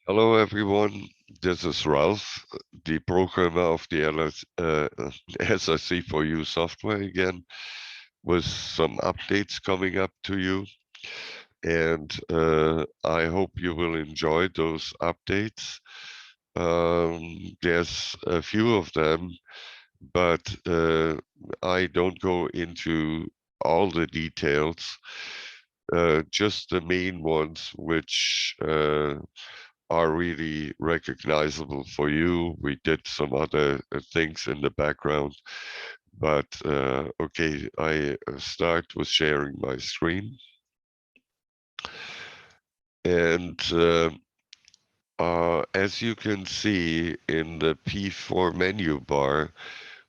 Hello, everyone. This is Ralph, the programmer of the SRC4U software again, with some updates coming up to you. And I hope you will enjoy those updates. There's a few of them, but I don't go into all the details, just the main ones, which are really recognizable for you. We did some other things in the background, but okay, I start with sharing my screen. And as you can see in the P4 menu bar,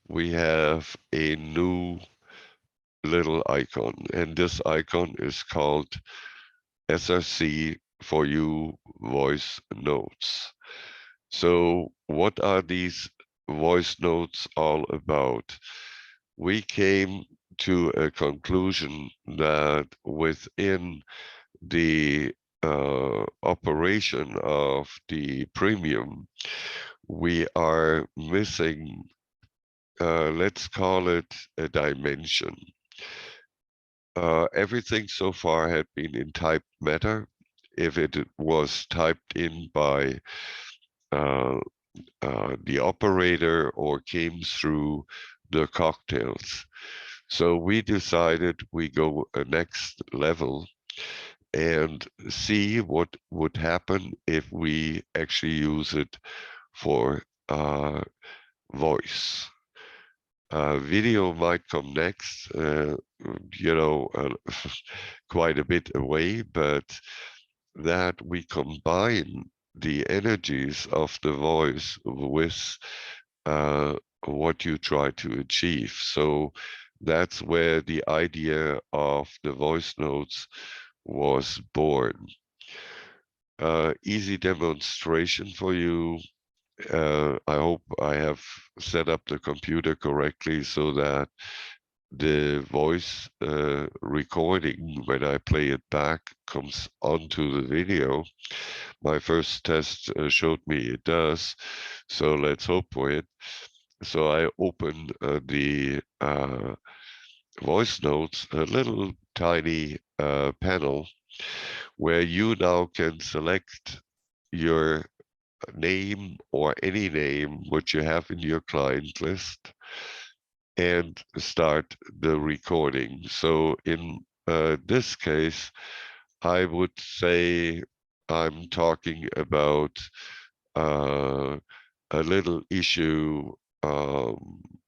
we have a new little icon, and this icon is called SRC for You voice notes. So what are these voice notes all about? We came to a conclusion that within the operation of the premium, we are missing, let's call it a dimension. Everything so far had been in typed matter. If it was typed in by uh, the operator or came through the cocktails. So we decided we go a next level and see what would happen if we actually use it for voice. Video might come next, quite a bit away, but that we combine the energies of the voice with uh, what you try to achieve. So that's where the idea of the voice notes was born. Easy demonstration for you. I hope I have set up the computer correctly so that the voice recording, when I play it back, comes onto the video. My first test showed me it does, so let's hope for it. So I open the voice notes, a little tiny panel where you now can select your name or any name which you have in your client list and start the recording. So in this case, I would say I'm talking about uh, a little issue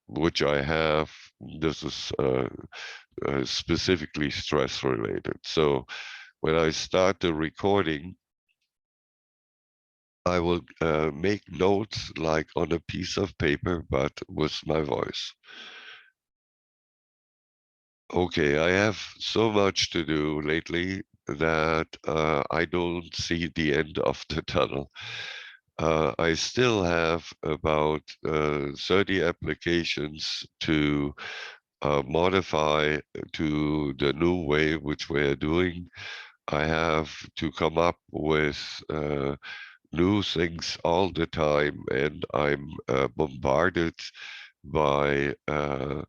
which I have. This is specifically stress related. So when I start the recording, I will make notes like on a piece of paper, but with my voice. Okay, I have so much to do lately that I don't see the end of the tunnel. I still have about 30 applications to modify to the new way which we're doing. I have to come up with new things all the time, and I'm bombarded by uh,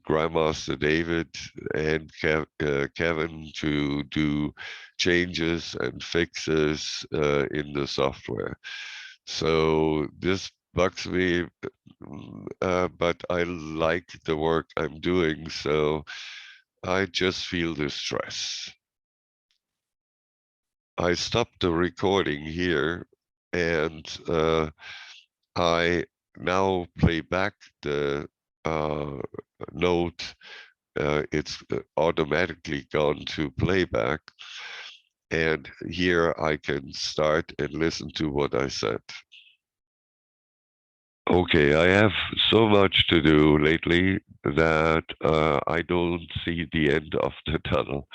Grandmaster David and Kevin to do changes and fixes in the software. So this bugs me, but I like the work I'm doing, so I just feel the stress. I stopped the recording here, and I now play back the uh, note. It's automatically gone to playback, and here I can start and listen to what I said. Okay, I have so much to do lately that I don't see the end of the tunnel.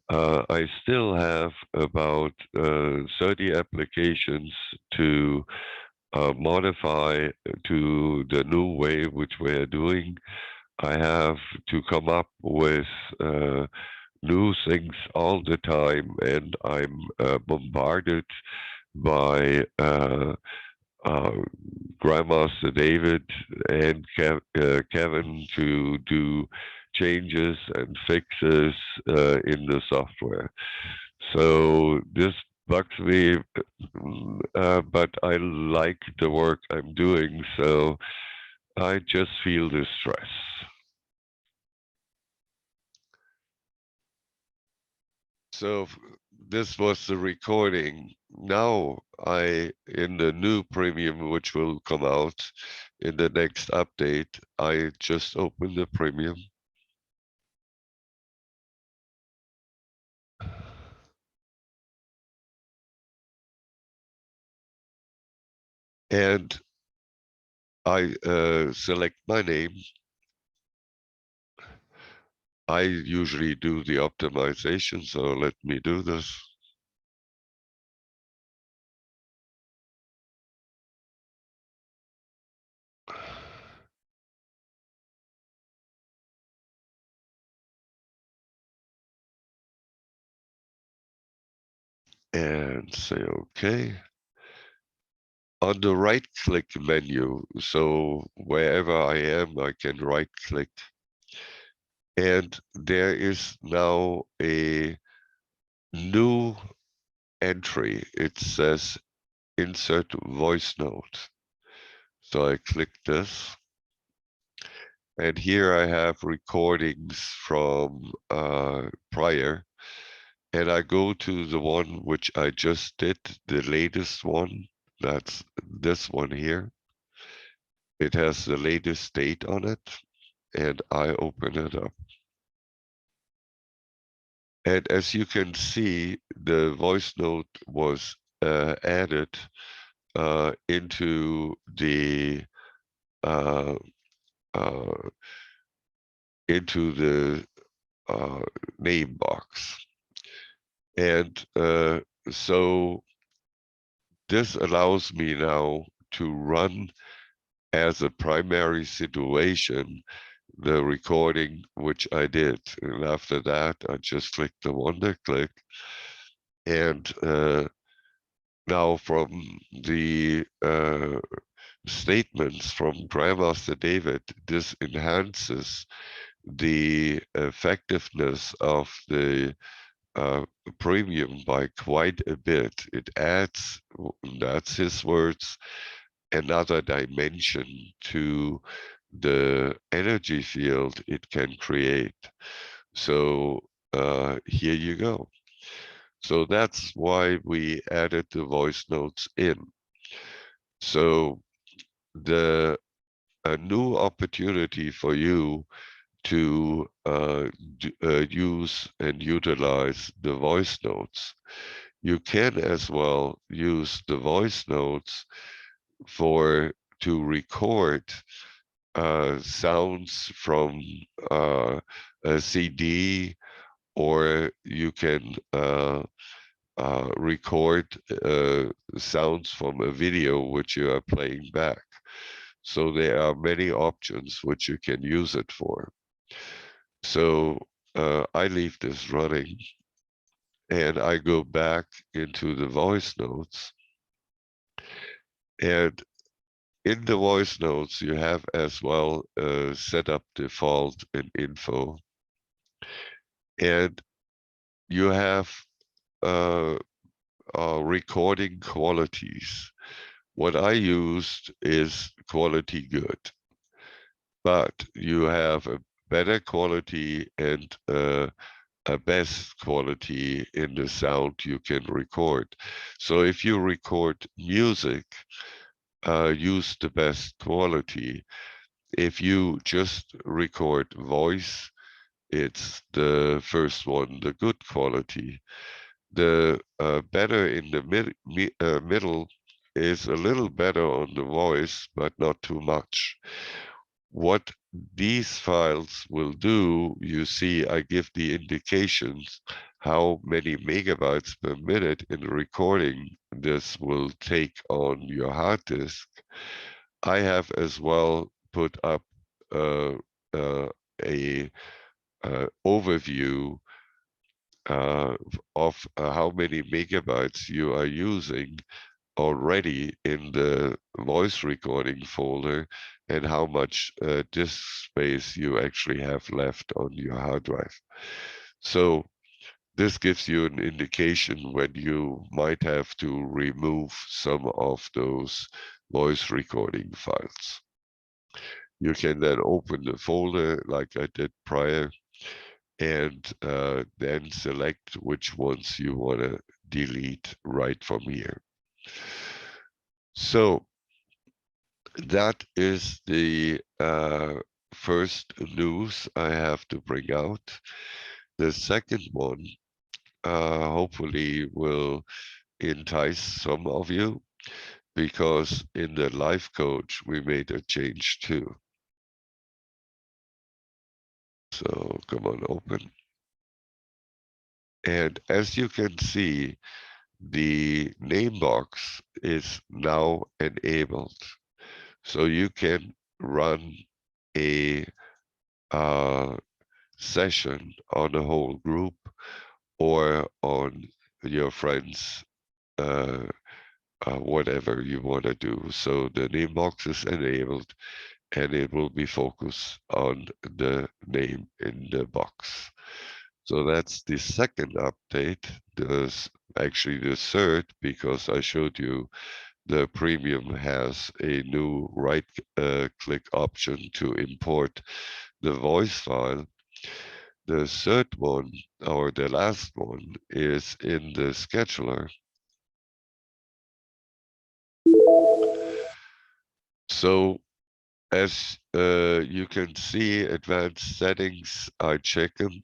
I still have about 30 applications to modify to the new way which we're doing. I have to come up with new things all the time, and I'm bombarded by Grandmaster David and Kevin to do changes and fixes in the software. So this bugs me, but I like the work I'm doing, so I just feel the stress. So this was the recording. Now in the new premium, which will come out in the next update, I just open the premium. And I select my name. I usually do the optimization, so let me do this. And say OK. On the right click menu, so wherever I am, I can right click. And there is now a new entry. It says insert voice note. So I click this. And here I have recordings from prior. And I go to the one which I just did, the latest one. That's this one here. It has the latest date on it. And I open it up. And as you can see, the voice note was added into the uh, uh, into the name box. And so this allows me now to run as a primary situation the recording which I did. And after that, I just click the wonder click. And now from the statements from Grandmaster David, this enhances the effectiveness of the premium by quite a bit. It adds, that's his words, another dimension to the energy field it can create. So here you go. So that's why we added the voice notes in. So a new opportunity for you to use and utilize the voice notes. You can as well use the voice notes to record sounds from a CD, or you can record sounds from a video which you are playing back. So there are many options which you can use it for. So I leave this running and I go back into the voice notes. And in the voice notes, you have as well setup default and info. And you have recording qualities. What I used is quality good, but you have a better quality and a best quality in the sound you can record. So if you record music, use the best quality. If you just record voice, it's the first one, the good quality. The better in the middle is a little better on the voice, but not too much. What these files will do, you see, I give the indications how many megabytes per minute in recording this will take on your hard disk. I have as well put up uh, a overview of how many megabytes you are using already in the voice recording folder and how much disk space you actually have left on your hard drive. So this gives you an indication when you might have to remove some of those voice recording files. You can then open the folder like I did prior and then select which ones you want to delete right from here. So that is the first news I have to bring out. The second one hopefully will entice some of you, because in the life coach we made a change too. So come on, open. And as you can see, the name box is now enabled. So you can run a session on a whole group or on your friends, whatever you want to do. So the name box is enabled and it will be focused on the name in the box. So that's the second update. There's actually the third, because I showed you the premium has a new right click option to import the voice file. The third one, or the last one, is in the scheduler. So as you can see, advanced settings, I check them,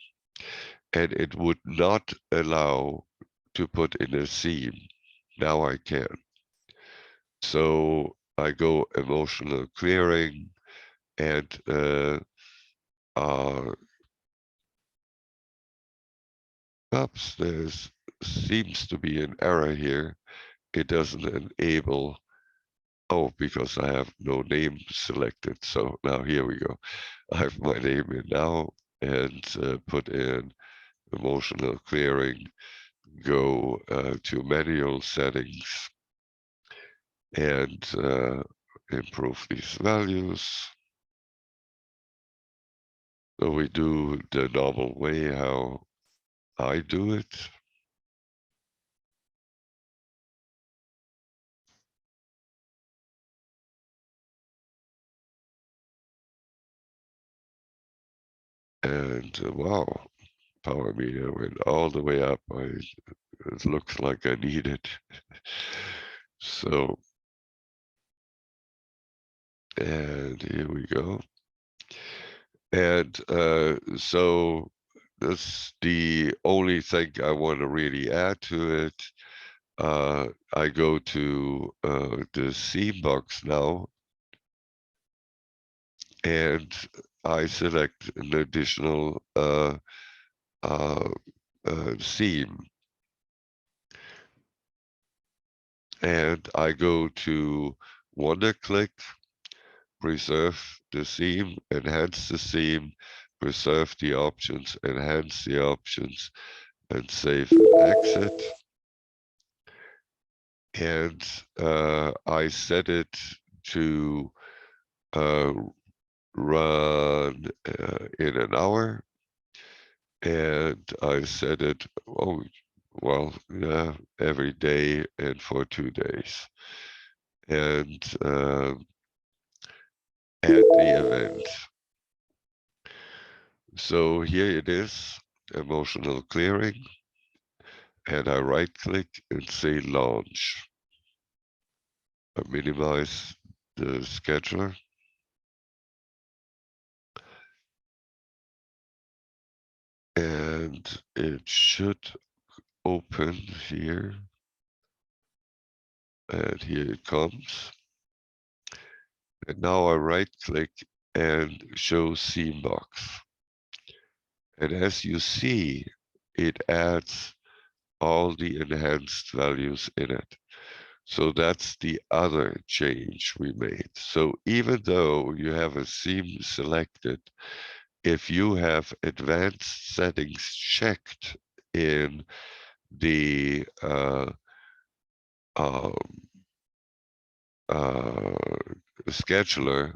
and it would not allow to put in a theme. Now I can. So I go emotional clearing, and oops, there seems to be an error here. It doesn't enable, oh, because I have no name selected. So now here we go. I have my name in now, and put in emotional clearing, go to manual settings, and improve these values. So we do the normal way how I do it. And wow, power meter went all the way up. It looks like I need it. So, and here we go. And so that's the only thing I want to really add to it. I go to the theme box now, and I select an additional theme. And I go to WonderClick, preserve the theme, enhance the theme, preserve the options, enhance the options, and save and exit. And I set it to run in an hour, and I set it, oh, well, yeah, every day and for 2 days. And add the event. So here it is, emotional clearing, and I right click and say launch. I minimize the scheduler. And it should open here. And here it comes. And now I right click and show theme box. And as you see, it adds all the enhanced values in it. So that's the other change we made. So even though you have a theme selected, if you have advanced settings checked in the um, scheduler,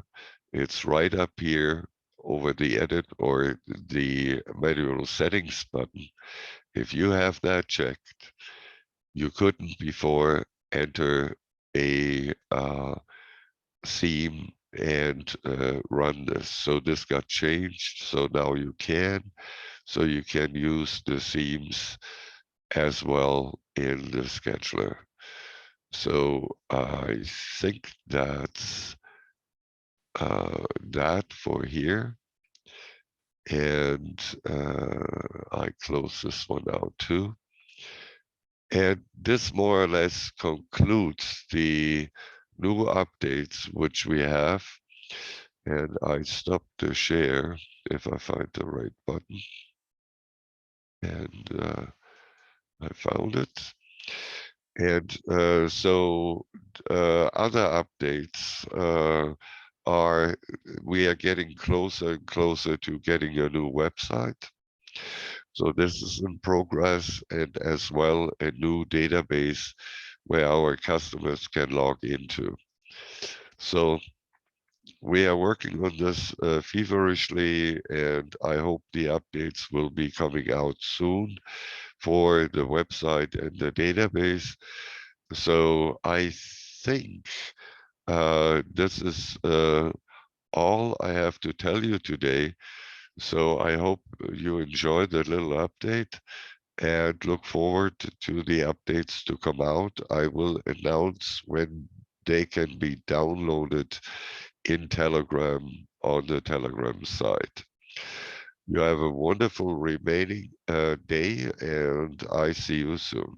it's right up here over the edit or the manual settings button. If you have that checked, you couldn't before enter a theme and run this. So this got changed. So now you can. So you can use the themes as well in the scheduler. So I think that's that for here. And I close this one out too. And this more or less concludes the new updates which we have. And I stop the share if I find the right button. And I found it. And so other updates are we are getting closer and closer to getting a new website. So this is in progress, and as well a new database where our customers can log into. So we are working on this feverishly, and I hope the updates will be coming out soon for the website and the database. So I think this is all I have to tell you today. So I hope you enjoyed the little update and look forward to the updates to come out. I will announce when they can be downloaded in Telegram on the Telegram site. You have a wonderful remaining day, and I see you soon.